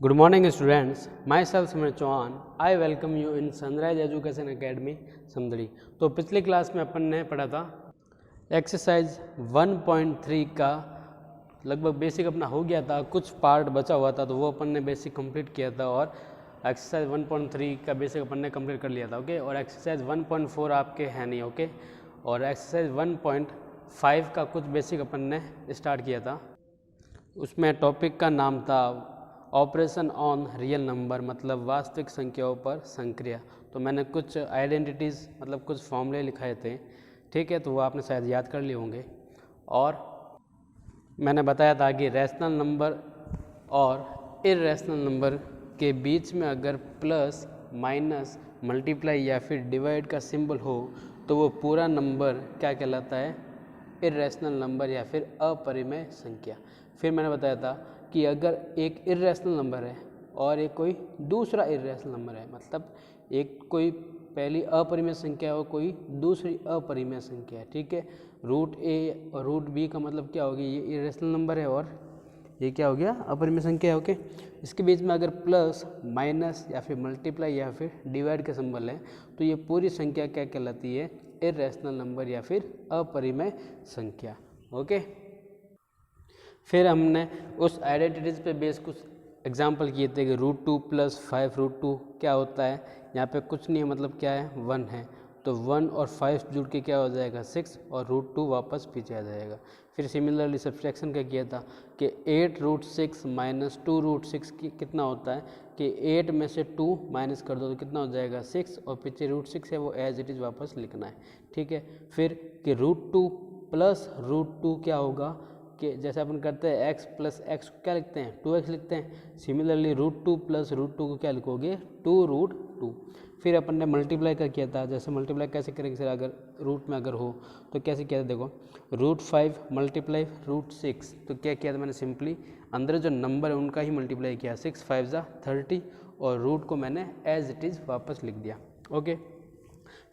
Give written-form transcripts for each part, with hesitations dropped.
Good morning students, myself Samir Chauhan, I welcome you in Sunrise Education Academy Samdari. तो पिछली class में अपन ने पढ़ा था एक्सरसाइज 1.3 का लगभग बेसिक अपना हो गया था, कुछ पार्ट बचा हुआ था तो वो अपन ने बेसिक कंप्लीट किया था और एक्सरसाइज 1.3 का बेसिक अपन ने कंप्लीट कर लिया था। ओके, और एक्सरसाइज 1.4 आपके है नहीं। ओके, और एक्सरसाइज 1.5 का कुछ बेसिक अपन ने स्टार्ट किया था। उसमें टॉपिक का नाम था ऑपरेशन ऑन रियल नंबर, मतलब वास्तविक संख्याओं पर संक्रिया। तो मैंने कुछ आइडेंटिटीज़ मतलब कुछ फॉर्मूले लिखाए थे, ठीक है, तो वो आपने शायद याद कर लिए होंगे। और मैंने बताया था कि रैशनल नंबर और इर्रेशनल नंबर के बीच में अगर प्लस माइनस मल्टीप्लाई या फिर डिवाइड का सिंबल हो तो वो पूरा नंबर क्या कहलाता है, इर्रेशनल नंबर या फिर अपरिमेय संख्या। फिर मैंने बताया था कि अगर एक इर्रेशनल नंबर है और एक कोई दूसरा इर्रेशनल नंबर है, मतलब एक कोई पहली अपरिमेय संख्या है और कोई दूसरी अपरिमेय संख्या है, ठीक है। रूट ए और रूट बी का मतलब क्या होगी, ये इर्रेशनल नंबर है और ये क्या हो गया, अपरिमेय संख्या है। ओके, इसके बीच में अगर प्लस माइनस या फिर मल्टीप्लाई या फिर डिवाइड का सिंबल है तो ये पूरी संख्या क्या कहलाती है, इर्रेशनल नंबर या फिर अपरिमेय संख्या। ओके, फिर हमने उस आइडेंटिटीज़ पे बेस कुछ एग्जांपल किए थे कि रूट 2 + 5 √2 क्या होता है। यहाँ पे कुछ नहीं है, मतलब क्या है, 1 है, तो 1 और 5 जुड़ के क्या हो जाएगा, 6, और √2 वापस पीछे आ जाएगा। फिर सिमिलरली सब्सट्रैक्शन का किया था कि 8√6 - 2√6 की कितना होता है कि 8 में से 2 माइनस कर दो तो कितना हो जाएगा, 6, और पीछे √6 है वो एज इट इज़ वापस लिखना है, ठीक है। फिर कि √2 + √2 क्या होगा कि जैसे अपन करते हैं x + x को क्या लिखते हैं, 2x लिखते हैं। सिमिलरली √2 + √2 को क्या लिखोगे, 2√2। फिर अपन ने मल्टीप्लाई का किया था, जैसे मल्टीप्लाई कैसे करेंगे सर, अगर रूट में अगर हो तो कैसे किया था, देखो √5 × √6, तो क्या किया था मैंने, सिंपली अंदर जो नंबर है उनका ही मल्टीप्लाई किया, 6 × 5 = 30, और रूट को मैंने एज इट इज़ वापस लिख दिया। ओके,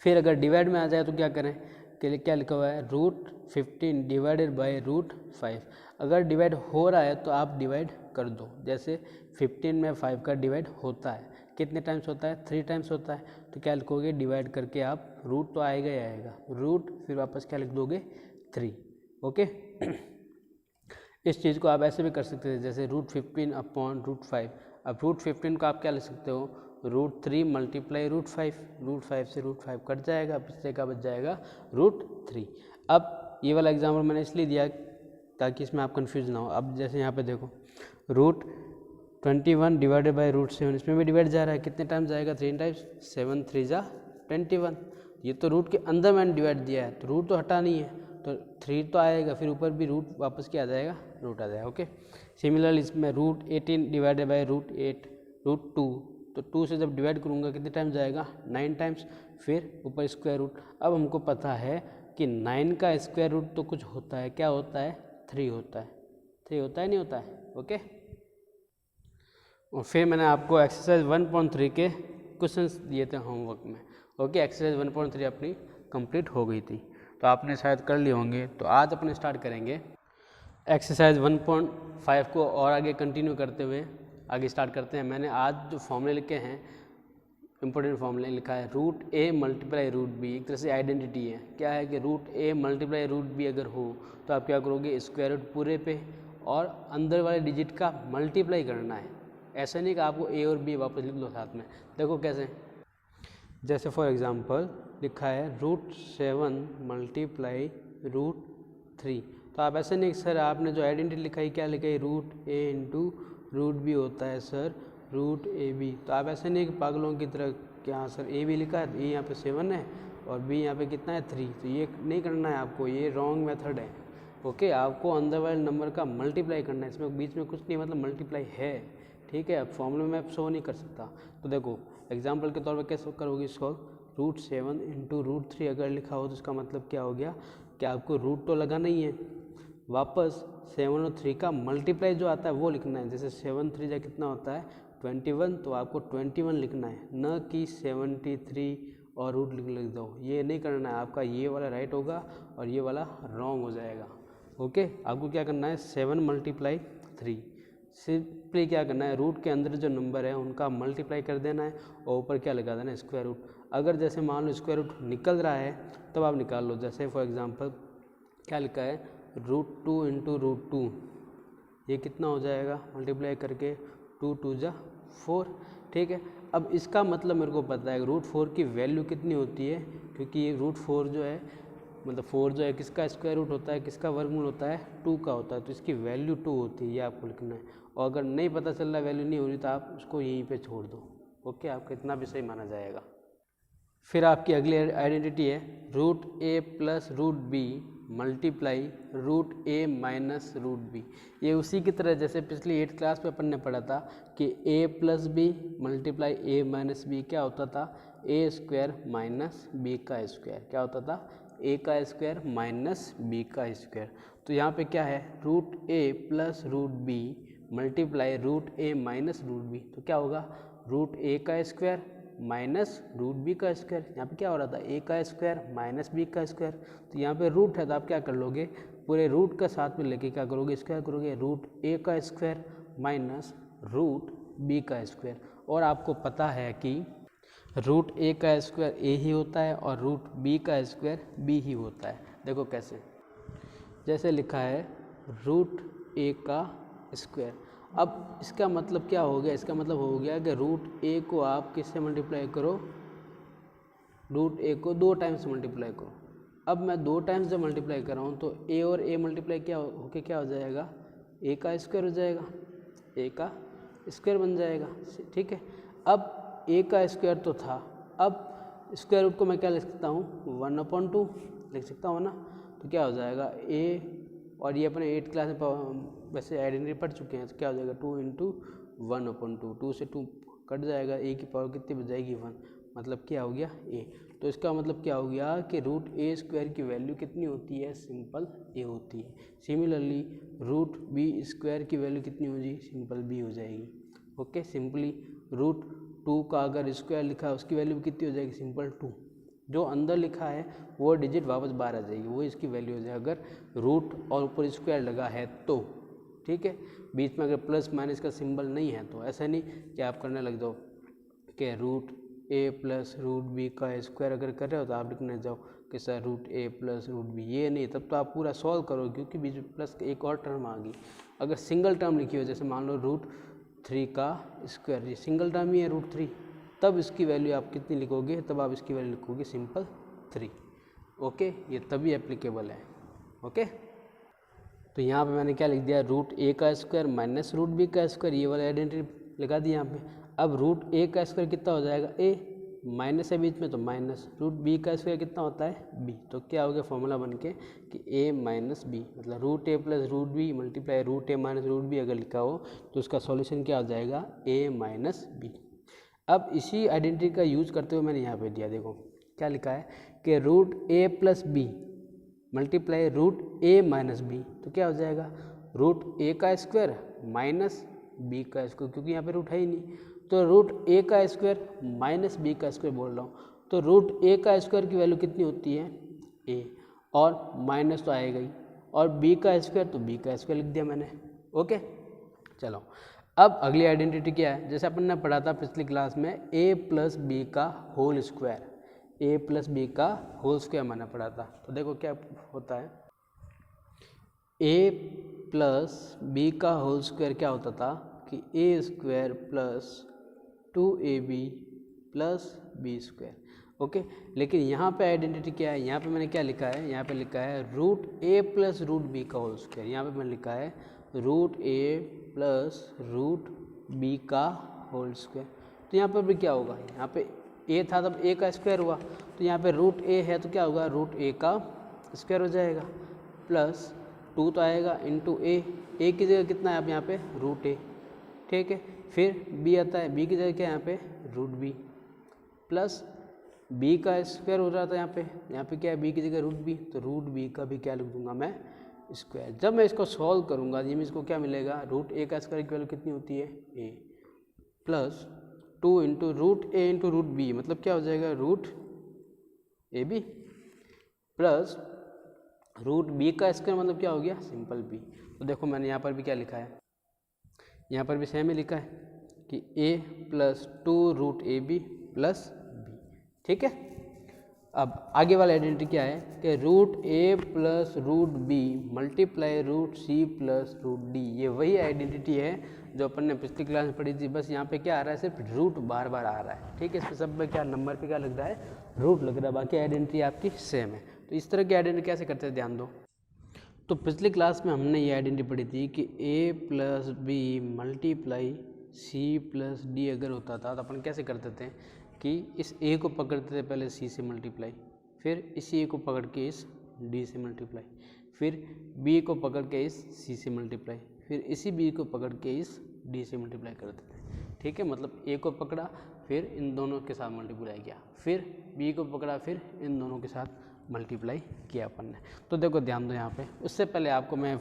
फिर अगर डिवाइड में आ जाए तो क्या करें, के लिए क्या लिखा हुआ है, √15 / √5। अगर डिवाइड हो रहा है तो आप डिवाइड कर दो, जैसे 15 में 5 का डिवाइड होता है, कितने टाइम्स होता है, 3 टाइम्स होता है, तो क्या लिखोगे, डिवाइड करके आप रूट तो आएगा ही आएगा, रूट फिर वापस क्या लिख दोगे, 3। ओके, इस चीज़ को आप ऐसे भी कर सकते थे, जैसे √15/√5। अब √15 को आप क्या लिख सकते हो, √3 × √5, √5 से √5 कट जाएगा, पिछले का बच जाएगा √3। अब ये वाला एग्जाम्पल मैंने इसलिए दिया ताकि इसमें आप कंफ्यूज ना हो। अब जैसे यहाँ पे देखो √21 / √7, इसमें भी डिवाइड जा रहा है, कितने टाइम्स जाएगा, 3 टाइम्स, 7 × 3 = 21। ये तो रूट के अंदर मैंने डिवाइड दिया है तो रूट तो हटा नहीं है, तो 3 तो आएगा, फिर ऊपर भी रूट वापस क्या आ जाएगा, रूट आ जाएगा। ओके, सिमिलरली इसमें √18 / √8 √2, तो 2 से जब डिवाइड करूँगा कितने टाइम्स जाएगा, 9 टाइम्स, फिर ऊपर स्क्वायर रूट। अब हमको पता है कि 9 का स्क्वायर रूट तो कुछ होता है, क्या होता है, 3 होता है, 3 होता है, नहीं होता है। ओके, और फिर मैंने आपको एक्सरसाइज 1.3 के क्वेश्चंस दिए थे होमवर्क में। ओके, एक्सरसाइज 1.3 अपनी कंप्लीट हो गई थी, तो आपने शायद कर लिए होंगे। तो आज अपने स्टार्ट करेंगे एक्सरसाइज 1.5 को और आगे कंटिन्यू करते हुए आगे स्टार्ट करते हैं। मैंने आज जो फॉर्मूले लिखे हैं, इंपॉर्टेंट फॉर्मूले लिखा है, √a × √b, एक तरह से आइडेंटिटी है। क्या है कि √a × √b अगर हो तो आप क्या करोगे, स्क्वायर रूट पूरे पे और अंदर वाले डिजिट का मल्टीप्लाई करना है। ऐसा नहीं कि आपको a और b वापस लिख लो साथ में। देखो कैसे, जैसे फॉर एग्जांपल लिखा है √7 × √3, तो आप ऐसे नहीं सर आपने जो आइडेंटिटी लिखाई क्या लिखाई, √a × √b होता है सर √ab, तो आप ऐसे नहीं कि पागलों की तरह कि हाँ सर a भी लिखा है, a यहाँ पे 7 है और b यहाँ पे कितना है, 3, तो ये नहीं करना है आपको, ये रॉन्ग मेथड है। ओके, आपको अंदर वाले नंबर का मल्टीप्लाई करना है, इसमें बीच में कुछ नहीं, मतलब मल्टीप्लाई है, ठीक है। अब फॉर्मूले में शो नहीं कर सकता, तो देखो एग्जाम्पल के तौर पर कैसे करोगे इसको, √7 × √3 अगर लिखा हो तो इसका मतलब क्या हो गया कि आपको रूट तो लगाना ही है, वापस 7 और 3 का मल्टीप्लाई जो आता है वो लिखना है। जैसे 7 × 3 कितना होता है, 21, तो आपको 21 लिखना है, न कि 73 और रूट लिख दो, ये नहीं करना है आपका, ये वाला राइट होगा और ये वाला रॉन्ग हो जाएगा। ओके, आपको क्या करना है, 7 × 3, सिंपली क्या करना है, रूट के अंदर जो नंबर है उनका मल्टीप्लाई कर देना है और ऊपर क्या लगा देना है, स्क्वायर रूट। अगर जैसे मान लो स्क्वायर रूट निकल रहा है तब आप निकाल लो। जैसे फॉर एग्जांपल क्या लिखा है, √2 इंटू √2, ये कितना हो जाएगा मल्टीप्लाई करके, 2 2 जा 4, ठीक है। अब इसका मतलब मेरे को पता है √4 की वैल्यू कितनी होती है, क्योंकि ये √4 जो है मतलब 4 जो है किसका स्क्वायर रूट होता है, किसका वर्गमूल होता है, 2 का होता है, तो इसकी वैल्यू 2 होती है, ये आपको लिखना है। और अगर नहीं पता चल रहा वैल्यू नहीं हो रही तो आप उसको यहीं पे छोड़ दो, ओके, आपका इतना भी सही माना जाएगा। फिर आपकी अगली आइडेंटिटी है √a plus √b multiply √a minus √b। ये उसी की तरह जैसे पिछली 8th क्लास में अपन ने पढ़ा था कि a plus B multiply a minus B क्या होता था, a स्क्वायर माइनस b का स्क्वायर, क्या होता था, a का स्क्वायर माइनस b का स्क्वायर। तो यहाँ पे क्या है, √a plus √b multiply √a minus √b, तो क्या होगा, √a का स्क्वायर माइनस √b का स्क्वायर। यहाँ पे क्या हो रहा था, a का स्क्वायर माइनस b का स्क्वायर, तो यहाँ पे रूट है तो आप क्या कर लोगे, पूरे रूट का साथ में लेके क्या करोगे, स्क्वायर करोगे, √a का स्क्वायर माइनस √b का स्क्वायर। और आपको पता है कि √a का स्क्वायर a ही होता है और √b का स्क्वायर b ही होता है। देखो कैसे, जैसे लिखा है √a का स्क्वायर। अब इसका मतलब क्या हो गया, इसका मतलब हो गया कि √a को आप किससे मल्टीप्लाई करो, √a को 2 टाइम्स मल्टीप्लाई करो। अब मैं 2 टाइम्स जब मल्टीप्लाई कर रहा हूँ तो a और a मल्टीप्लाई क्या होके क्या हो जाएगा, a का स्क्वायर हो जाएगा, a का स्क्वायर बन जाएगा, ठीक है। अब a का स्क्वायर तो था, अब स्क्वायर रूट को मैं क्या लिख सकता हूँ, 1/2 लिख सकता हूँ ना, तो क्या हो जाएगा a, और ये अपने 8th क्लास में वैसे आइडेंटिटी पढ़ चुके हैं, तो क्या हो जाएगा 2 इंटू 1/2, 2 से 2 कट जाएगा, a की पावर कितनी बच जाएगी 1, मतलब क्या हो गया a। तो इसका मतलब क्या हो गया कि √a स्क्वायर की वैल्यू कितनी होती है, सिंपल a होती है। सिमिलरली √b स्क्वायर की वैल्यू कितनी हो जाएगी, सिंपल b हो जाएगी, ओके। सिंपली √2 का अगर स्क्वायर लिखा है उसकी वैल्यू कितनी हो जाएगी, सिंपल 2, जो अंदर लिखा है वो डिजिट वापस बाहर आ जाएगी, वो इसकी वैल्यू हो जाएगी अगर रूट और ऊपर स्क्वायर लगा है तो, ठीक है। बीच में अगर प्लस माइनस का सिंबल नहीं है तो ऐसा नहीं कि आप करने लग जाओ कि √a प्लस √b का स्क्वायर अगर कर रहे हो तो आप लिखने जाओ कि सर √a प्लस √b, ये नहीं, तब तो आप पूरा सॉल्व करोगे क्योंकि बीच में प्लस एक और टर्म आ गई। अगर सिंगल टर्म लिखी हो, जैसे मान लो √3 का स्क्वायर, ये सिंगल टर्म ही है √3, तब इसकी वैल्यू आप कितनी लिखोगे, तब आप इसकी वैल्यू लिखोगे सिंपल 3, ओके। ये तभी एप्लीकेबल है, ओके। तो यहाँ पे मैंने क्या लिख दिया, √a का स्क्वायर माइनस √b का स्क्वायर, ये वाला आइडेंटिटी लगा दी यहाँ पे। अब √a का स्क्वायर कितना हो जाएगा, a, माइनस है बीच में तो माइनस, √b का स्क्वायर कितना होता है b, तो क्या हो गया फॉर्मूला बन के कि a माइनस b, मतलब √a plus √b multiply √a minus √b अगर लिखा हो तो उसका सॉल्यूशन क्या हो जाएगा, a माइनस b। अब इसी आइडेंटिटी का यूज करते हुए मैंने यहाँ पे दिया, देखो क्या लिखा है कि √a plus b multiply √a minus b, तो क्या हो जाएगा, √a का स्क्वायर माइनस b का स्क्वायर, क्योंकि यहाँ पे रूट है ही नहीं, तो √a का स्क्वायर माइनस b का स्क्वायर बोल रहा हूँ, तो √a का स्क्वायर की वैल्यू कितनी होती है a, और माइनस तो आएगा ही, और b का स्क्वायर तो b का स्क्वायर लिख दिया मैंने, ओके। चलो अब अगली आइडेंटिटी क्या है, जैसे अपन ने पढ़ा था पिछली क्लास में a प्लस बी का whole square, a plus B का होल स्क्वायर मैंने पढ़ा था। तो देखो क्या होता है, a प्लस बी का होल स्क्वायर क्या होता था कि a square plus 2ab plus B square, okay. लेकिन यहाँ पे आइडेंटिटी क्या है, यहाँ पे मैंने क्या लिखा है, यहाँ पे लिखा है √a प्लस √b का होल स्क्वायर, यहाँ पे मैंने लिखा है √a प्लस √b का होल स्क्वायर। तो यहाँ पर भी क्या होगा, यहाँ पे a था तब a का स्क्वायर हुआ, तो यहाँ पे √a है तो क्या होगा, √a का स्क्वायर हो जाएगा, प्लस 2 तो आएगा इंटू a की जगह कितना है अब यहाँ पे √a, ठीक है। फिर b आता है, b की जगह क्या है यहाँ पे √b, प्लस b का स्क्वायर हो रहा था यहाँ पे क्या है, b की जगह √b, तो √b का भी क्या लिख दूंगा मैं, स्क्वायर। जब मैं इसको सॉल्व करूंगा जी, इसको क्या मिलेगा, √a का स्क्वायर की वैल्यू कितनी होती है a, plus 2 into √a into √b, मतलब क्या हो जाएगा √ab, प्लस √b का स्क्वायर मतलब क्या हो गया, सिंपल b। तो देखो मैंने यहाँ पर भी क्या लिखा है, यहाँ पर भी सेम ही लिखा है कि a plus 2√ab plus b, ठीक है। अब आगे वाला आइडेंटिटी क्या है कि √a plus √b multiply √c plus √d, ये वही आइडेंटिटी है जो अपन ने पिछली क्लास में पढ़ी थी। बस यहाँ पे क्या आ रहा है, सिर्फ रूट बार बार आ रहा है, ठीक है। इसमें सब में क्या नंबर पे क्या लग रहा है, रूट लग रहा है, बाकी आइडेंटिटी आपकी सेम है। तो इस तरह की आइडेंटिटी कैसे करते हैं ध्यान दो। तो पिछली क्लास में हमने ये आइडेंटिटी पढ़ी थी कि a plus B multiply c plus D अगर होता था तो अपन कैसे करते थे कि इस a को पकड़ते थे पहले c से मल्टीप्लाई, फिर इस a को पकड़ के इस d से मल्टीप्लाई, फिर b को पकड़ के इस c से मल्टीप्लाई, फिर इसी b को पकड़ के इस d से मल्टीप्लाई करते थे, ठीक है। मतलब a को पकड़ा फिर इन दोनों के साथ मल्टीप्लाई किया, फिर b को पकड़ा फिर इन दोनों के साथ मल्टीप्लाई किया अपन ने। तो देखो ध्यान दो यहाँ पे, उससे पहले आपको मैं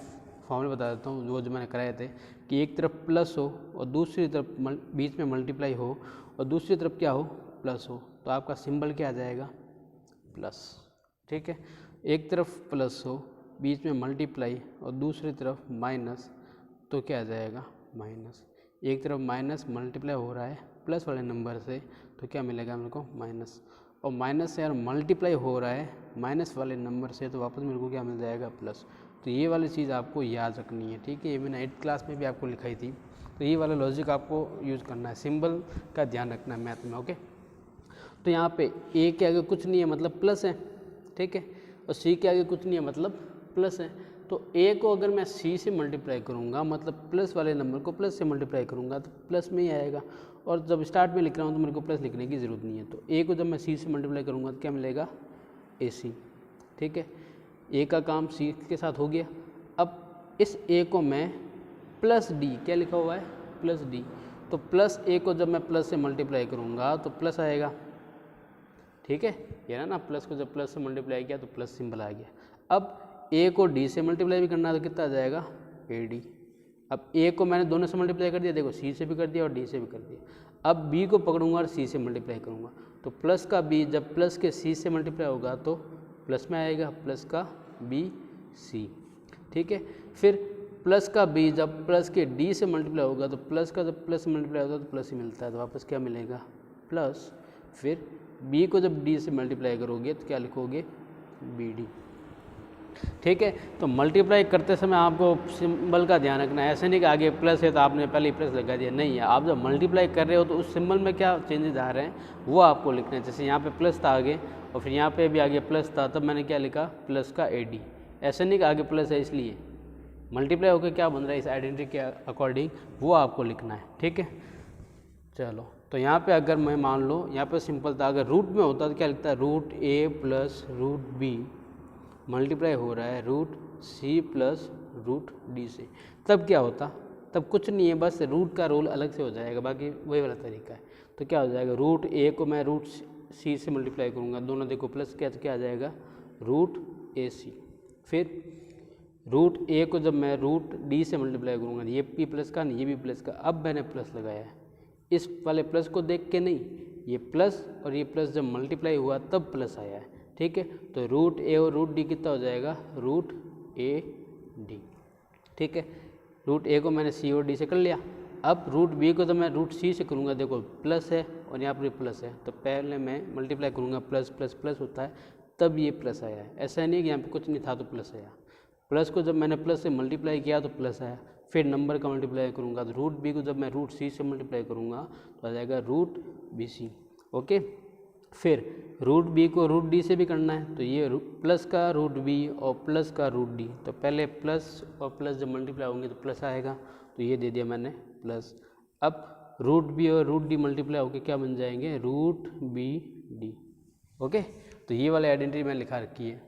फॉर्मूला बता देता हूँ वो जो मैंने कराए थे कि एक तरफ प्लस हो और दूसरी तरफ बीच में मल्टीप्लाई हो और दूसरी तरफ क्या हो, प्लस हो, तो आपका सिंबल क्या आ जाएगा, प्लस, ठीक है। एक तरफ प्लस हो, बीच में मल्टीप्लाई और दूसरी तरफ माइनस, तो क्या आ जाएगा, माइनस। एक तरफ माइनस मल्टीप्लाई हो रहा है प्लस वाले नंबर से, तो क्या मिलेगा मेरे को, माइनस, और माइनस से यार मल्टीप्लाई हो रहा है माइनस वाले नंबर से, तो वापस मेरे को क्या मिल जाएगा, प्लस। तो ये वाली चीज़ आपको याद रखनी है, ठीक है। ये मैंने 8th क्लास में भी आपको लिखाई थी, तो ये वाला लॉजिक आपको यूज़ करना है, सिंबल का ध्यान रखना है मैथ में, ओके। तो यहाँ पे a के आगे कुछ नहीं है मतलब प्लस है, ठीक है, और c के आगे कुछ नहीं है मतलब प्लस है। तो a को अगर मैं c से मल्टीप्लाई करूँगा मतलब प्लस वाले नंबर को प्लस से मल्टीप्लाई करूँगा तो प्लस में ही आएगा, और जब स्टार्ट में लिख रहा हूँ तो मेरे को प्लस लिखने की ज़रूरत नहीं है। तो a को जब मैं c से मल्टीप्लाई करूँगा तो क्या मिलेगा, ac, ठीक है। a का काम c के साथ हो गया। अब इस a को मैं प्लस d, क्या लिखा हुआ है, प्लस d, तो प्लस a को जब मैं प्लस से मल्टीप्लाई करूँगा तो प्लस आएगा, ठीक है। ये ना प्लस को जब प्लस से मल्टीप्लाई किया तो प्लस सिंबल आ गया। अब a को d से मल्टीप्लाई भी करना तो कितना आ जाएगा, ad। अब a को मैंने दोनों से मल्टीप्लाई कर दिया, देखो c से भी कर दिया और d से भी कर दिया। अब b को पकड़ूंगा और c से मल्टीप्लाई करूँगा, तो प्लस का b जब प्लस के c से मल्टीप्लाई होगा तो प्लस में आएगा, प्लस का b c, ठीक है। फिर प्लस का b जब प्लस के d से मल्टीप्लाई होगा तो प्लस का जब प्लस से मल्टीप्लाई होगा तो प्लस ही मिलता है, तो वापस क्या मिलेगा, प्लस। फिर b को जब d से मल्टीप्लाई करोगे तो क्या लिखोगे, bd, ठीक है। तो मल्टीप्लाई करते समय आपको सिंबल का ध्यान रखना है, ऐसे नहीं कि आगे प्लस है तो आपने पहले ही प्लस लगा दिया, नहीं है। आप जब मल्टीप्लाई कर रहे हो तो उस सिंबल में क्या चेंजेस आ रहे हैं वो आपको लिखना है। जैसे यहाँ पे प्लस था आगे और फिर यहाँ पे भी आगे प्लस था, तब मैंने क्या लिखा, प्लस का ad। ऐसे नहीं कि आगे प्लस है इसलिए, मल्टीप्लाई होकर क्या बन रहा है इस आइडेंटिटी के अकॉर्डिंग वो आपको लिखना है, ठीक है। चलो, तो यहाँ पे अगर मैं मान लो यहाँ पे सिंपल था, अगर रूट में होता तो क्या लिखता है, √a प्लस √b मल्टीप्लाई हो रहा है √c प्लस √d से, तब क्या होता, तब कुछ नहीं है, बस रूट का रोल अलग से हो जाएगा, बाकी वही वाला तरीका है। तो क्या हो जाएगा, √a को मैं √c से मल्टीप्लाई करूँगा, दोनों देखो प्लस क्या, तो क्या आ जाएगा, √ac। फिर √a को जब मैं √d से मल्टीप्लाई करूँगा, ये भी प्लस का नहीं, ये भी प्लस का, अब मैंने प्लस लगाया है, इस वाले प्लस को देख के नहीं, ये प्लस और ये प्लस जब मल्टीप्लाई हुआ तब प्लस आया है, ठीक है। तो √a और √d कितना हो जाएगा, √ad, ठीक है। √a को मैंने c और d से कर लिया। अब √b को जब मैं √c से करूँगा, देखो प्लस है और यहाँ पर प्लस है, तो पहले मैं मल्टीप्लाई करूँगा, प्लस प्लस प्लस होता है, तब ये प्लस आया है। ऐसा नहीं कि यहाँ पे कुछ नहीं था तो प्लस आया, प्लस को जब मैंने प्लस से मल्टीप्लाई किया तो प्लस आया। फिर नंबर का मल्टीप्लाई करूँगा तो √b को जब मैं √c से मल्टीप्लाई करूँगा तो आ जाएगा √bc, ओके। फिर √b को √d से भी करना है, तो ये प्लस का √b और प्लस का √d, तो पहले प्लस और प्लस जब मल्टीप्लाई होंगे तो प्लस आएगा, तो ये दे दिया मैंने प्लस। अब √b और √d मल्टीप्लाई होकर क्या बन जाएंगे, √bd, ओके। तो ये वाली आइडेंटिटी मैंने लिखा रखी है,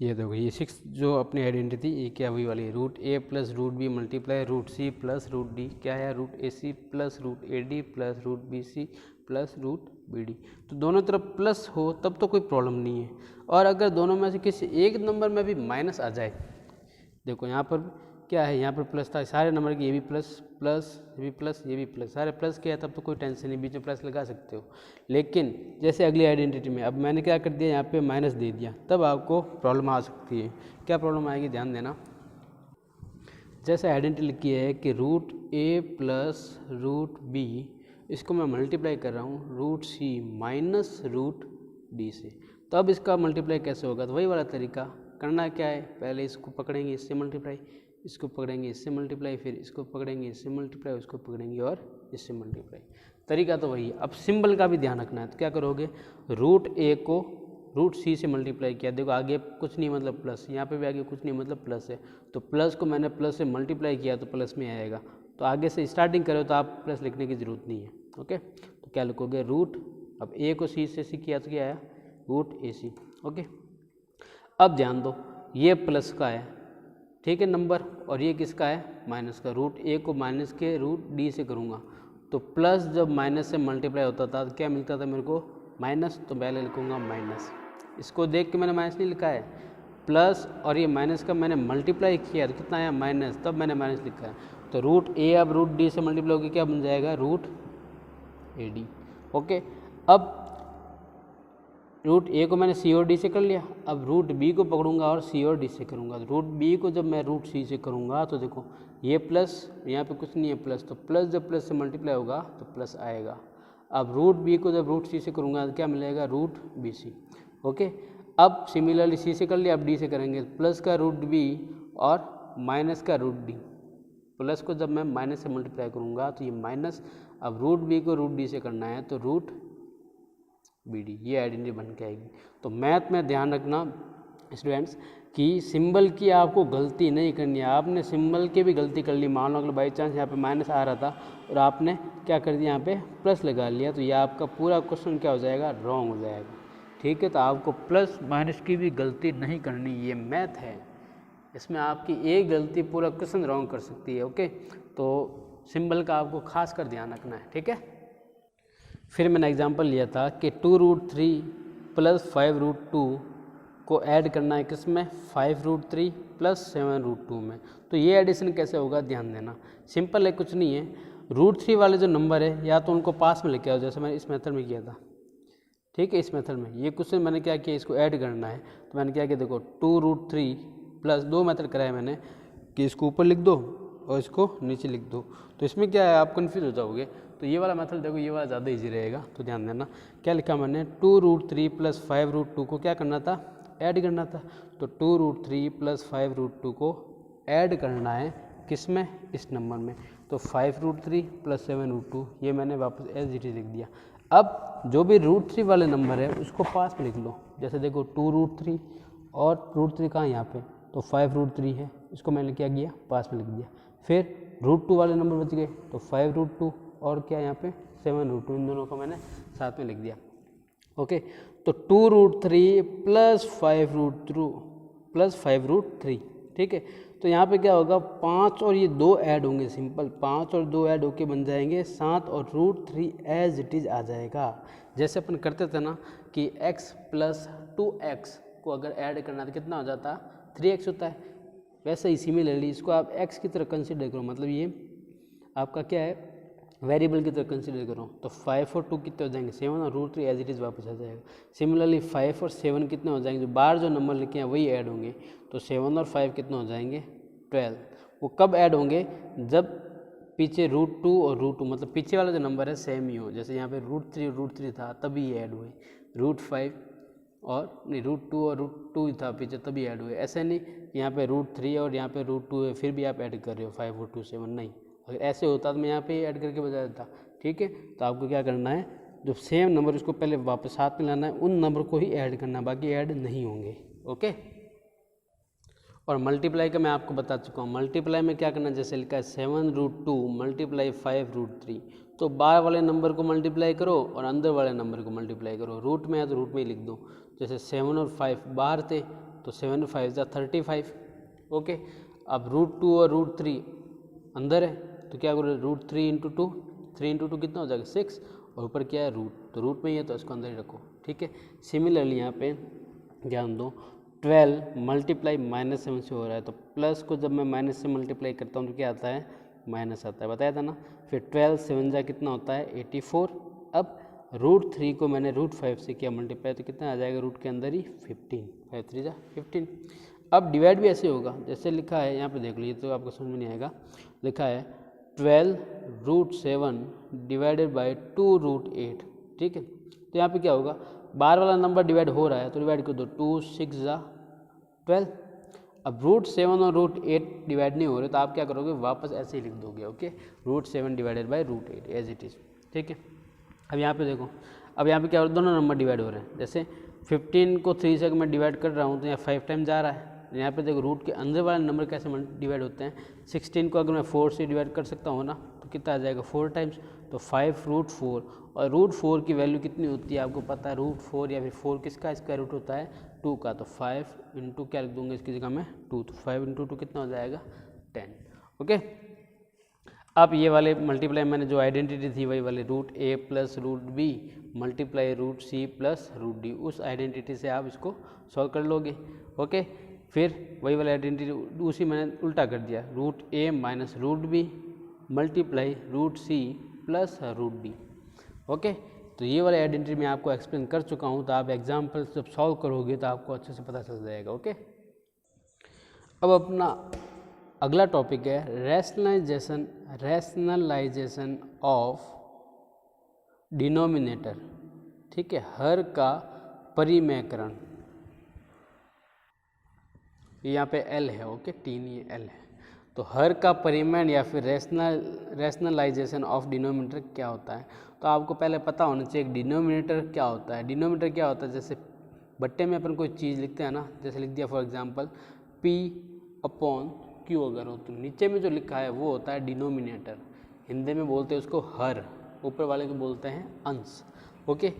ये देखो ये 6 जो अपनी आइडेंटिटी ये क्या वही वाली है, √a plus √b multiply √c plus √d क्या है, √ac plus √ad plus √bc plus √bd। तो दोनों तरफ प्लस हो तब तो कोई प्रॉब्लम नहीं है, और अगर दोनों में से किसी एक नंबर में भी माइनस आ जाए, देखो यहाँ पर क्या है, यहाँ पर प्लस था, सारे नंबर की ये भी प्लस प्लस ये भी प्लस ये भी प्लस, सारे प्लस किया तब तो कोई टेंशन नहीं, बीच में प्लस लगा सकते हो। लेकिन जैसे अगली आइडेंटिटी में अब मैंने क्या कर दिया, यहाँ पे माइनस दे दिया, तब आपको प्रॉब्लम आ सकती है। क्या प्रॉब्लम आएगी, ध्यान देना। जैसे आइडेंटिटी लिखी है कि ए प्लस रूट बी, इसको मैं मल्टीप्लाई कर रहा हूँ root C minus root D से। तो अब इसका मल्टीप्लाई कैसे होगा? तो वही वाला तरीका करना क्या है, पहले इसको पकड़ेंगे इससे मल्टीप्लाई, इसको पकड़ेंगे इससे मल्टीप्लाई, फिर इसको पकड़ेंगे इससे मल्टीप्लाई, उसको पकड़ेंगे और इससे मल्टीप्लाई। तरीका तो वही है। अब सिंबल का भी ध्यान रखना है, तो क्या करोगे, रूट ए को रूट सी से मल्टीप्लाई किया, देखो आगे कुछ नहीं मतलब प्लस, यहाँ पे भी आगे कुछ नहीं मतलब प्लस है, तो प्लस को मैंने प्लस से मल्टीप्लाई किया तो प्लस में आएगा। तो आगे से स्टार्टिंग करो तो आप प्लस लिखने की ज़रूरत नहीं है। ओके, तो क्या लिखोगे, रूट, अब ए को सी से किया तो क्या आया, रूट ए सी। ओके, अब ध्यान दो ये प्लस का है, ठीक है नंबर, और ये किसका है, माइनस का। रूट ए को माइनस के रूट डी से करूँगा, तो प्लस जब माइनस से मल्टीप्लाई होता था तो क्या मिलता था मेरे को, माइनस, तो पहले लिखूँगा माइनस। इसको देख के मैंने माइनस नहीं लिखा है, प्लस और ये माइनस का मैंने मल्टीप्लाई किया तो कितना आया, माइनस, तब मैंने माइनस लिखा है। तो रूट ए अब रूट डी से मल्टीप्लाई होकर क्या बन जाएगा, रूट ए डी। ओके, अब रूट ए को मैंने सी और डी से कर लिया, अब रूट बी को पकड़ूंगा और सी और डी से करूंगा। रूट बी को जब मैं रूट सी से करूंगा तो देखो ये प्लस, यहाँ पे कुछ नहीं है प्लस, तो प्लस जब प्लस से मल्टीप्लाई होगा तो प्लस आएगा। अब रूट बी को जब रूट सी से करूंगा तो क्या मिलेगा, रूट बी सी। ओके, अब सिमिलरली सी से कर लिया, अब डी से करेंगे, प्लस का रूट बी और माइनस का रूट डी। प्लस को जब मैं माइनस से मल्टीप्लाई करूंगा तो ये माइनस, अब रूट बी को रूट डी से करना है तो रूट बी डी, ये आइडेंटिटी बन के आएगी। तो मैथ में ध्यान रखना स्टूडेंट्स कि सिंबल की आपको गलती नहीं करनी है। आपने सिंबल की भी गलती कर ली, मान लो अगर बाई चांस यहाँ पे माइनस आ रहा था और आपने क्या कर दिया, यहाँ पे प्लस लगा लिया, तो ये आपका पूरा क्वेश्चन क्या हो जाएगा, रॉन्ग हो जाएगा। ठीक है, तो आपको प्लस माइनस की भी गलती नहीं करनी, ये मैथ है, इसमें आपकी एक गलती पूरा क्वेश्चन रॉन्ग कर सकती है। ओके, तो सिंबल का आपको खास कर ध्यान रखना है। ठीक है, फिर मैंने एग्जांपल लिया था कि 2√3 प्लस 5√2 को ऐड करना है किसमें, 5√3 प्लस 7√2 में। तो ये एडिशन कैसे होगा, ध्यान देना, सिंपल है, कुछ नहीं है। √3 वाले जो नंबर है या तो उनको पास में लेके आओ, जैसे मैंने इस मेथड में किया था। ठीक है, इस मेथड में ये क्वेश्चन मैंने क्या किया, इसको ऐड करना है, तो मैंने क्या किया, देखो 2√3 प्लस, दो मेथड कराया मैंने कि इसको ऊपर लिख दो और इसको नीचे लिख दो। तो इसमें क्या है, आप कन्फ्यूज हो जाओगे, तो ये वाला मेथड देखो, ये वाला ज़्यादा इजी रहेगा, तो ध्यान देना। क्या लिखा मैंने, 2√3 प्लस 5√2 को क्या करना था, ऐड करना था। तो 2√3 प्लस 5√2 को ऐड करना है किसमें, इस नंबर में। तो 5√3 प्लस 7√2 ये मैंने वापस एज इट इज लिख दिया। अब जो भी √3 वाले नंबर है उसको पास में लिख लो, जैसे देखो 2√3 और √3 कहाँ यहाँ पे, तो 5√3 है, इसको मैंने क्या किया, पास में लिख दिया। फिर √2 वाले नंबर बच गए, तो 5√2 और क्या यहाँ पे 7√2, इन दोनों को मैंने साथ में लिख दिया। ओके, तो 2√3 प्लस 5√3, ठीक है। तो यहाँ पे क्या होगा, 5 और ये 2 ऐड होंगे, सिंपल 5 और 2 ऐड होके बन जाएंगे 7 और √3 एज इट इज़ आ जाएगा। जैसे अपन करते थे ना कि x प्लस 2x को अगर ऐड करना तो कितना हो जाता, 3x होता है। वैसे ही सिमिलरली इसको आप x की तरह कंसिडर करो, मतलब ये आपका क्या है, वेरिएबल की तरह कंसिडर करो। तो 5 और 2 कितने हो जाएंगे, 7 और √3 एज इट इज़ वापस आ जाएगा। सिमिलरली 5 और 7 कितने हो जाएंगे, जो बाहर जो नंबर लिखे हैं वही ऐड होंगे। तो 7 और 5 कितने हो जाएंगे, 12। वो कब ऐड होंगे, जब पीछे √2 और √2 मतलब पीछे वाला जो नंबर है सेम ही हो। जैसे यहाँ पे √3 और √3 था तभी ये ऐड हुए, √5 और नहीं √2 और √2 था पीछे तभी ऐड हुए। ऐसे नहीं यहाँ पे √3 और यहाँ पे √2 है फिर भी आप ऐड कर रहे हो 5 और 2 7, नहीं। अगर ऐसे होता तो मैं यहाँ पे ऐड करके बता देता। ठीक है, तो आपको क्या करना है, जो सेम नंबर उसको पहले वापस साथ में लाना है, उन नंबर को ही ऐड करना है, बाकी ऐड नहीं होंगे। ओके, और मल्टीप्लाई का मैं आपको बता चुका हूँ। मल्टीप्लाई में क्या करना, जैसे लिखा है 7√2 मल्टीप्लाई 5√3, तो बाहर वाले नंबर को मल्टीप्लाई करो और अंदर वाले नंबर को मल्टीप्लाई करो। रूट में है तो रूट में ही लिख दो। जैसे 7 और 5 बाहर थे तो 7 और 5 जा 35। ओके, अब √2 और √3 अंदर है तो क्या करो, √3 इंटू 2, 3 इंटू 2 कितना हो जाएगा 6, और ऊपर क्या है रूट, तो रूट में ही है तो इसको अंदर ही रखो। ठीक है, सिमिलरली यहाँ पे ध्यान दो, 12 मल्टीप्लाई -7 से हो रहा है, तो प्लस को जब मैं माइनस से मल्टीप्लाई करता हूँ तो क्या आता है, माइनस आता है, बताया था ना। फिर 12 7 जा कितना होता है 84। अब √3 को मैंने √5 से किया मल्टीप्लाई, तो कितना आ जाएगा, रूट के अंदर ही 15, 5 3 जा 15। अब डिवाइड भी ऐसे होगा, जैसे लिखा है यहाँ पे देख लीजिए तो आपको समझ में नहीं आएगा। लिखा है 12√7 डिवाइडेड बाई 2√8, ठीक है। तो यहाँ पे क्या होगा, बार वाला नंबर डिवाइड हो रहा है तो डिवाइड कर दो, 2 6 जा 12। अब √7 और √8 डिवाइड नहीं हो रहे तो आप क्या करोगे, वापस ऐसे ही लिख दोगे, okay, √7 divided by √8 as it is, ठीक है। अब यहाँ पे देखो, अब यहाँ पे क्या हो रहा है, दोनों नंबर डिवाइड हो रहे हैं। जैसे 15 को 3 से अगर मैं डिवाइड कर रहा हूँ तो यहाँ 5 टाइम जा रहा है। यहाँ पे देखो रूट के अंदर वाले नंबर कैसे डिवाइड होते हैं। 16 को अगर मैं 4 से डिवाइड कर सकता हूँ ना तो कितना आ जाएगा, 4 टाइम्स, तो 5√4। और √4 की वैल्यू कितनी होती है आपको पता है, √4 या फिर 4 किसका स्क्वायर रूट होता है, 2 का। तो 5 इंटू क्या लिख दूंगा इसकी जगह में 2, तो 5 इंटू 2 कितना हो जाएगा, 10, ओके। अब ये वाले मल्टीप्लाई मैंने जो आइडेंटिटी थी वही वाले √a plus √b multiply √c plus √d, उस आइडेंटिटी से आप इसको सॉल्व कर लोगे, ओके। फिर वही वाली आइडेंटिटी उसी मैंने उल्टा कर दिया, √a minus √b multiply √c plus √d, okay. तो ये वाली आइडेंटिटी मैं आपको एक्सप्लेन कर चुका हूँ, तो आप एग्जाम्पल जब सॉल्व करोगे तो आपको अच्छे से पता चल जाएगा, ओके। अब अपना अगला टॉपिक है रैशनलाइजेशन ऑफ डिनोमिनेटर, ठीक है, हर का परिमेयकरण। यहाँ पे L है, ओके, 3 ये L है। तो हर का परिमेय या फिर रैशनलाइजेशन ऑफ डिनोमिनेटर क्या होता है, तो आपको पहले पता होना चाहिए डिनोमिनेटर क्या होता है। डिनोमिनेटर क्या होता है, जैसे बट्टे में अपन कोई चीज़ लिखते हैं ना, जैसे लिख दिया फॉर एग्जांपल P/Q अगर हो, तो नीचे में जो लिखा है वो होता है डिनोमिनेटर। हिंदी में बोलते हैं उसको हर, ऊपर वाले को बोलते हैं अंश, ओके।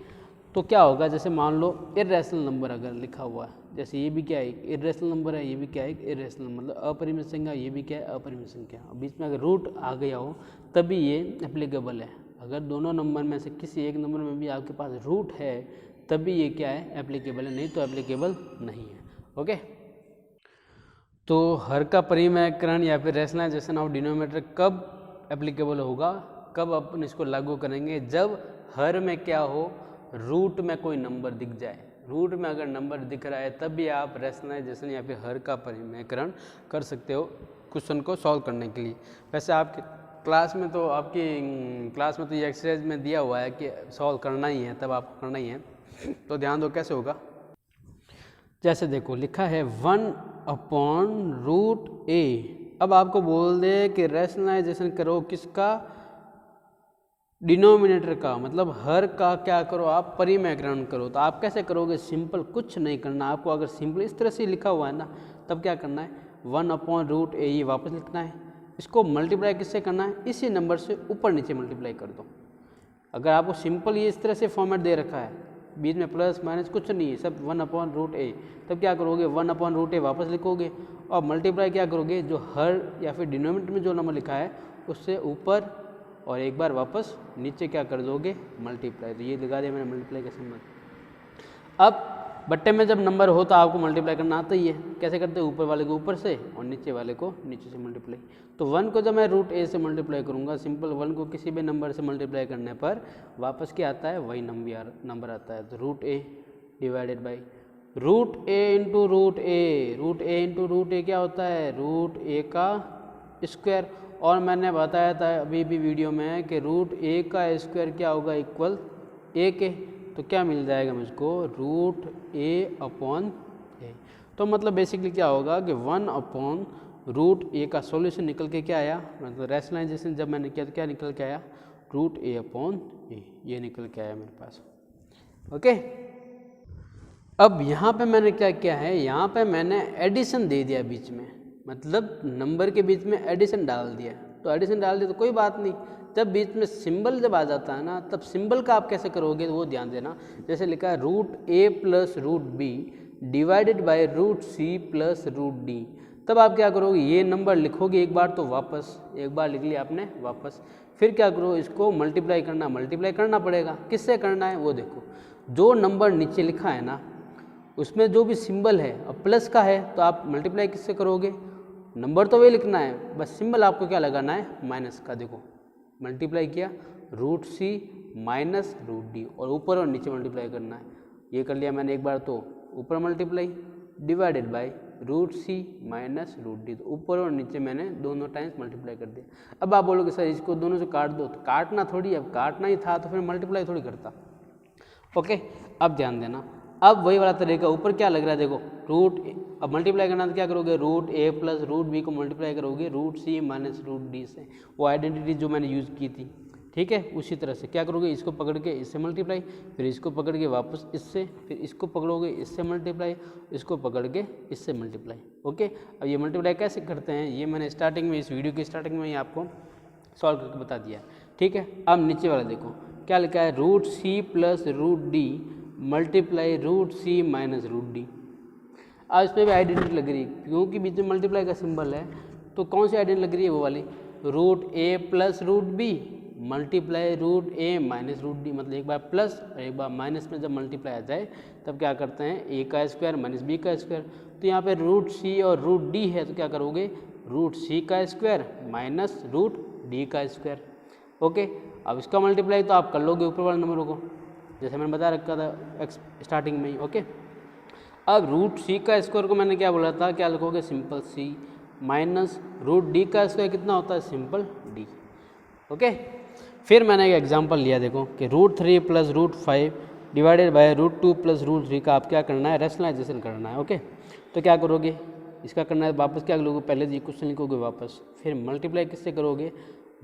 तो क्या होगा, जैसे मान लो इर्रेशनल नंबर अगर लिखा हुआ है, जैसे ये भी क्या है, इर्रेशनल नंबर है, ये भी क्या है, इर्रेशनल, मतलब अपरिमेय संख्या, ये भी क्या है, अपरिमेय संख्या। बीच में अगर रूट आ गया हो तभी ये एप्लीकेबल है। अगर दोनों नंबर में से किसी एक नंबर में भी आपके पास रूट है तभी ये क्या है, एप्लीकेबल है, नहीं तो एप्लीकेबल नहीं है, ओके। तो हर का परिमेयकरण या फिर रैशनलाइजेशन ऑफ डिनोमिनेटर कब एप्लीकेबल होगा, कब अपन इसको लागू करेंगे, जब हर में क्या हो, रूट में कोई नंबर दिख जाए। रूट में अगर नंबर दिख रहा है तब भी आप रैशनलाइजेशन या फिर हर का परिमेयकरण कर सकते हो क्वेश्चन को सॉल्व करने के लिए। वैसे आपके क्लास में तो ये एक्सरसाइज में दिया हुआ है कि सॉल्व करना ही है, तब आपको करना ही है, तो ध्यान दो कैसे होगा। जैसे देखो लिखा है 1/√a। अब आपको बोल दे कि रैशनलाइजेशन करो किसका, डिनोमिनेटर का, मतलब हर का क्या करो आप, परिमेयकरण करो। तो आप कैसे करोगे, सिंपल, कुछ नहीं करना आपको। अगर सिंपल इस तरह से लिखा हुआ है ना, तब क्या करना है, 1/√a ये वापस लिखना है, इसको मल्टीप्लाई किससे करना है, इसी नंबर से ऊपर नीचे मल्टीप्लाई कर दो। अगर आपको सिंपल ये इस तरह से फॉर्मेट दे रखा है, बीच में प्लस माइनस कुछ नहीं है, सब 1/√a, तब क्या करोगे, 1/√a वापस लिखोगे और मल्टीप्लाई क्या करोगे, जो हर या फिर डिनोमिनेटर में जो नंबर लिखा है उससे ऊपर और एक बार वापस नीचे क्या कर दोगे, मल्टीप्लाई। तो ये लगा दिया मैंने मल्टीप्लाई का सिंबल। अब बट्टे में जब नंबर हो तो आपको मल्टीप्लाई करना आता ही है, कैसे करते हैं, ऊपर वाले को ऊपर से और नीचे वाले को नीचे से मल्टीप्लाई। तो 1 को जब मैं √a से मल्टीप्लाई करूँगा, सिंपल 1 को किसी भी नंबर से मल्टीप्लाई करने पर वापस क्या आता है, वही नंबर आता है। तो √a divided by √a into √a क्या होता है, √a का स्क्वायर। और मैंने बताया था अभी भी वीडियो में कि √a का स्क्वायर क्या होगा, इक्वल a के। तो क्या मिल जाएगा मुझको, √a/a। तो मतलब बेसिकली क्या होगा कि 1/√a का सॉल्यूशन निकल के क्या आया, मतलब रैशनलाइजेशन जब मैंने किया तो क्या निकल के आया, √a/a, ये निकल के आया मेरे पास, ओके। अब यहाँ पे मैंने क्या किया है, यहाँ पे मैंने एडिशन दे दिया बीच में, मतलब नंबर के बीच में एडिशन डाल दिया। तो एडिशन डाल दिया तो कोई बात नहीं, जब बीच में सिंबल जब आ जाता है ना, तब सिंबल का आप कैसे करोगे वो ध्यान देना। जैसे लिखा है √a plus √b divided by √c plus √d, तब आप क्या करोगे, ये नंबर लिखोगे एक बार तो वापस, एक बार लिख लिया आपने वापस, फिर क्या करो, इसको मल्टीप्लाई करना पड़ेगा। किससे करना है वो देखो, जो नंबर नीचे लिखा है ना उसमें जो भी सिंबल है, अब प्लस का है तो आप मल्टीप्लाई किससे करोगे, नंबर तो वही लिखना है, बस सिंबल आपको क्या लगाना है, माइनस का। देखो मल्टीप्लाई किया, √c माइनस √d, और ऊपर और नीचे मल्टीप्लाई करना है। ये कर लिया मैंने एक बार तो ऊपर multiply divided by root C minus root D, तो ऊपर और नीचे मैंने दोनों टाइम्स मल्टीप्लाई कर दिया। अब आप बोलोगे सर इसको दोनों से काट दो, तो काटना थोड़ी, अब काटना ही था तो फिर मल्टीप्लाई थोड़ी करता। ओके, अब ध्यान देना, अब वही वाला तरीका, ऊपर क्या लग रहा है देखो रूट, अब मल्टीप्लाई करना तो क्या करोगे, root A plus root B को मल्टीप्लाई करोगे root C minus root D से, वो आइडेंटिटी जो मैंने यूज़ की थी, ठीक है। उसी तरह से क्या करोगे, इसको पकड़ के इससे मल्टीप्लाई, फिर इसको पकड़ के वापस इससे, फिर इसको पकड़ोगे इससे मल्टीप्लाई, इसको पकड़ के इससे मल्टीप्लाई। ओके, अब ये मल्टीप्लाई कैसे करते हैं ये मैंने स्टार्टिंग में, इस वीडियो की स्टार्टिंग में ही आपको सॉल्व करके बता दिया, ठीक है। अब नीचे वाला देखो क्या लिखा है, root C plus root D multiply root C minus root D. अब इस पर भी आइडेंटिटी लग रही है, क्योंकि बीच में मल्टीप्लाई का सिंबल है, तो कौन सी आइडेंटिटी लग रही है, वो वाली, root A plus root B multiply root A minus root D, मतलब एक बार प्लस और एक बार माइनस में जब मल्टीप्लाई आ जाए तब क्या करते हैं, ए का स्क्वायर माइनस बी का स्क्वायर। तो यहाँ पे रूट सी और रूट डी है, तो क्या करोगे, रूट सी का स्क्वायर माइनस रूट डी का स्क्वायर। ओके, अब इसका मल्टीप्लाई तो आप कर लोगे ऊपर वाले नंबरों को, जैसे मैंने बता रखा था स्टार्टिंग में ही। ओके, अब रूट सी का स्क्वायर को मैंने क्या बोला था, क्या लिखोगे, सिंपल सी माइनस रूट डी का स्क्वायर कितना होता है, सिंपल डी। ओके, फिर मैंने एक एग्जांपल लिया देखो कि root 3 plus root 5 divided by root 2 plus root 3 का आप क्या करना है, रैशनलाइजेशन करना है। ओके, तो क्या करोगे, इसका करना है वापस क्या करोगे, पहले जी क्वेश्चन लिखोगे वापस, फिर मल्टीप्लाई किससे करोगे,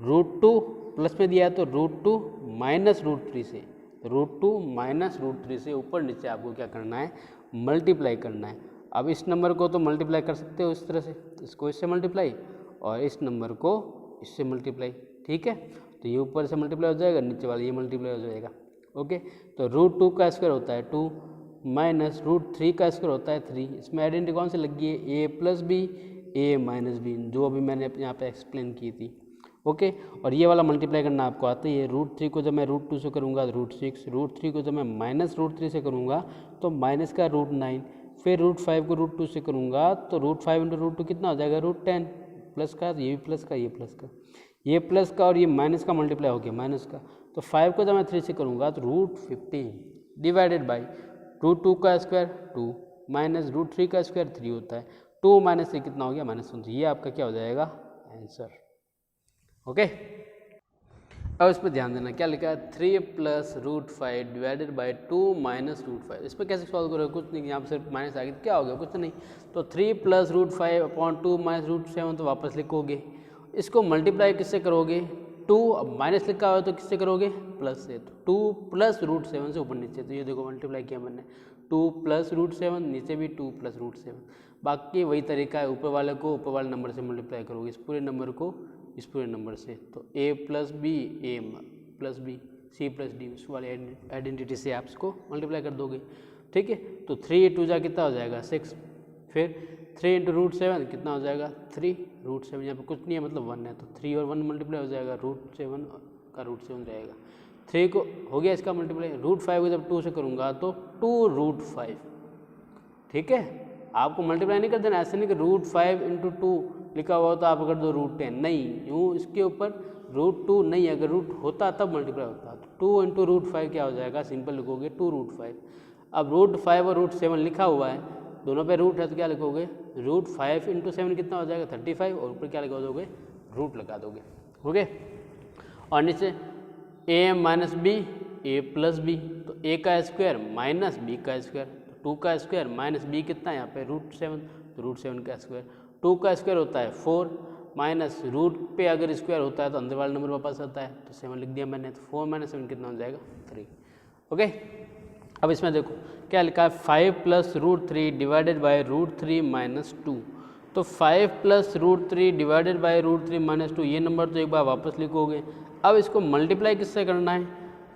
रूट 2 प्लस में दिया है तो रूट 2 माइनस रूट 3 से, रूट 2 माइनस रूट 3 से ऊपर नीचे आपको क्या करना है, मल्टीप्लाई करना है। अब इस नंबर को तो मल्टीप्लाई कर सकते हो इस तरह से, इसको इससे मल्टीप्लाई और इस नंबर को इससे मल्टीप्लाई, ठीक है। तो ये ऊपर से मल्टीप्लाई हो जाएगा, नीचे वाला ये मल्टीप्लाई हो जाएगा। ओके, तो रूट 2 का स्क्वायर होता है 2 माइनस रूट 3 का स्क्वायर होता है 3। इसमें आइडेंटिटी कौन सी लगी है, ए plus B A minus B, जो अभी मैंने यहाँ पे एक्सप्लेन की थी। ओके, और ये वाला मल्टीप्लाई करना आपको आता ही है। रूट 3 को जब मैं रूट 2 से करूँगा रूट 6, रूट 3 को जब मैं माइनस रूट 3 से करूँगा तो माइनस का रूट 9, फिर रूट 5 को रूट 2 से करूँगा तो रूट 5 इंटू रूट 2 कितना हो जाएगा, रूट 10, प्लस का ये भी प्लस का ये प्लस का, ये प्लस का और ये माइनस का मल्टीप्लाई हो गया माइनस का, तो 5 को जब मैं 3 से करूँगा तो रूट 15 डिवाइडेड बाई रूट 2 का स्क्वायर 2 माइनस रूट 3 का स्क्वायर 3 होता है, 2 माइनस 3 कितना हो गया, -1। ये आपका क्या हो जाएगा, आंसर। ओके, अब इस पर ध्यान देना क्या लिखा है, 3 plus root 5 divided by 2 minus root 5। इस पर कैसे सॉल्व करोगे, कुछ नहीं, यहाँ पर सिर्फ माइनस आ गई तो क्या हो गया, कुछ नहीं। तो 3 plus root 5 upon 2 minus root 7 तो वापस लिखोगे, इसको मल्टीप्लाई किससे करोगे, 2, अब माइनस लिखा हुआ है तो किससे करोगे, प्लस से, तो 2 प्लस रूट 7 से ऊपर नीचे, तो ये देखो मल्टीप्लाई किया मैंने, 2 प्लस रूट 7, नीचे भी 2 प्लस रूट 7। बाकी वही तरीका है, ऊपर वाले को ऊपर वाले नंबर से मल्टीप्लाई करोगे, इस पूरे नंबर को इस पूरे नंबर से, तो a plus B A plus B C plus D, उस वाले आइडेंटिटी से आप इसको मल्टीप्लाई कर दोगे, ठीक है। तो 3 2 जा कितना हो जाएगा 6, फिर 3 इंटू रूट 7 कितना हो जाएगा 3, रूट 7 यहाँ पे कुछ नहीं है मतलब 1 है, तो 3 और 1 मल्टीप्लाई हो जाएगा, रूट 7 का रूट 7 रहेगा, 3 को हो गया इसका मल्टीप्लाई, रूट 5 को जब 2 से करूँगा तो 2 रूट 5, ठीक है। आपको मल्टीप्लाई नहीं कर देना, ऐसे नहीं कि रूट 5 इंटू 2 लिखा हुआ हो तो आप कर दो रूट 10, नहीं, यूँ इसके ऊपर रूट 2 नहीं, अगर रूट होता तब मल्टीप्लाई होता, तो 2 इंटू रूट 5 क्या हो जाएगा, सिंपल लिखोगे 2 रूट 5। अब रूट 5 और रूट 7 लिखा हुआ है, दोनों पे रूट है तो क्या लिखोगे, रूट 5 इंटू 7 कितना हो जाएगा 35, और ऊपर क्या लगा दोगे, रूट लगा दोगे। ओके, और नीचे a minus B A plus B, तो a का स्क्वायर माइनस बी का स्क्वायर, 2 का स्क्वायर माइनस बी कितना है यहाँ पे रूट 7, तो रूट 7 का स्क्वायर, 2 का स्क्वायर होता है 4 माइनस रूट पे अगर स्क्वायर होता है तो अंदर वाला नंबर वापस आता है, तो 7 लिख दिया मैंने, तो 4 माइनस 7 कितना हो जाएगा 3। ओके, अब इसमें देखो क्या लिखा है, 5 plus root 3 divided by root 3 minus 2, तो 5 plus root 3 divided by root 3 minus 2, ये नंबर तो एक बार वापस लिखोगे। अब इसको मल्टीप्लाई किससे करना है,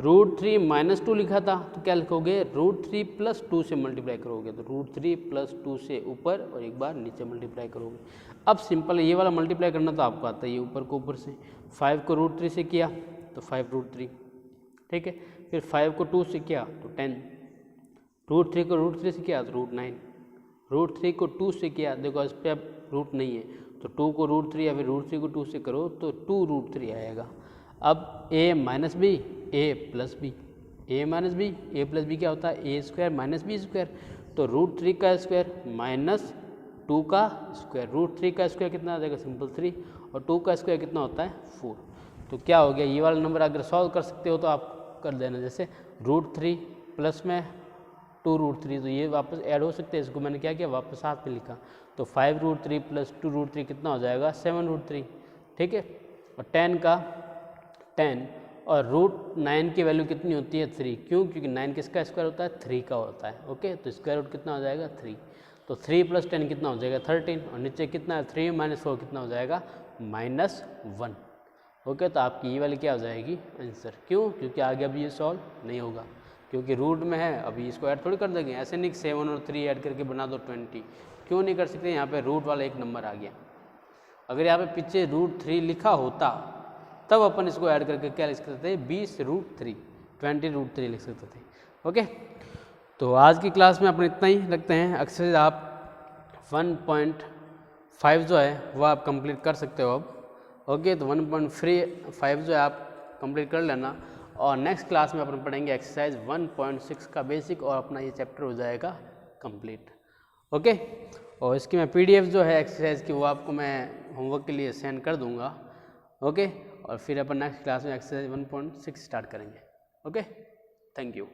रूट 3 माइनस 2 लिखा था तो क्या लिखोगे, रूट 3 प्लस 2 से मल्टीप्लाई करोगे, तो रूट 3 प्लस 2 से ऊपर और एक बार नीचे मल्टीप्लाई करोगे। अब सिंपल ये वाला मल्टीप्लाई करना तो आपको आता है, ये ऊपर को ऊपर से, 5 को रूट 3 से किया तो 5 रूट 3, ठीक है, फिर 5 को 2 से किया तो 10, रूट 3 को रूट 3 से किया तो रूट 9, रूट 3 को 2 से किया, देखो इस पर अब रूट नहीं है तो 2 को रूट 3 या फिर रूट 3 को 2 से करो तो 2 रूट 3 आएगा। अब a minus B A plus B, A minus B A plus B क्या होता है, A square minus B square, तो रूट 3 का स्क्वायर माइनस 2 का स्क्वायर, √3 का स्क्वायर कितना आ जाएगा, सिंपल 3, और 2 का स्क्वायर कितना होता है 4। तो क्या हो गया, ये वाला नंबर अगर सॉल्व कर सकते हो तो आप कर देना, जैसे √3 प्लस में 2√3, तो ये वापस ऐड हो सकते हैं, इसको मैंने क्या किया वापस साथ में लिखा, तो 5√3 प्लस 2√3 कितना हो जाएगा 7√3, ठीक है। और 10 का 10 और √9 की वैल्यू कितनी होती है 3, क्यों, क्योंकि 9 किसका स्क्वायर होता है 3 का होता है, ओके। तो स्क्वायर रूट कितना हो जाएगा 3, तो 3 + 10 कितना हो जाएगा 13, और नीचे कितना है 3 - 4 कितना हो जाएगा -1, ओके। तो आपकी ये वाली क्या हो जाएगी आंसर, क्यों, क्योंकि आगे अभी ये सॉल्व नहीं होगा, क्योंकि रूट में है, अभी इसको ऐड थोड़ी कर देंगे, ऐसे नहीं 7 और 3 ऐड करके बना दो 20, क्यों नहीं कर सकते, यहाँ पे रूट वाला एक नंबर आ गया। अगर यहाँ पे पीछे √3 लिखा होता तब अपन इसको ऐड करके क्या लिख सकते थे 20√3, 20√3 लिख सकते थे, ओके। तो आज की क्लास में अपन इतना ही रखते हैं। अक्सर आप 1.5 जो है वो आप कंप्लीट कर सकते हो अब, ओके। तो 1.5 जो है आप कंप्लीट कर लेना, और नेक्स्ट क्लास में अपन पढ़ेंगे एक्सरसाइज 1.6 का बेसिक, और अपना ये चैप्टर हो जाएगा कंप्लीट, ओके। और इसकी मैं PDF जो है एक्सरसाइज की वो आपको मैं होमवर्क के लिए सेंड कर दूंगा, ओके। और फिर अपन नेक्स्ट क्लास में एक्सरसाइज 1.6 स्टार्ट करेंगे, ओके। Thank you.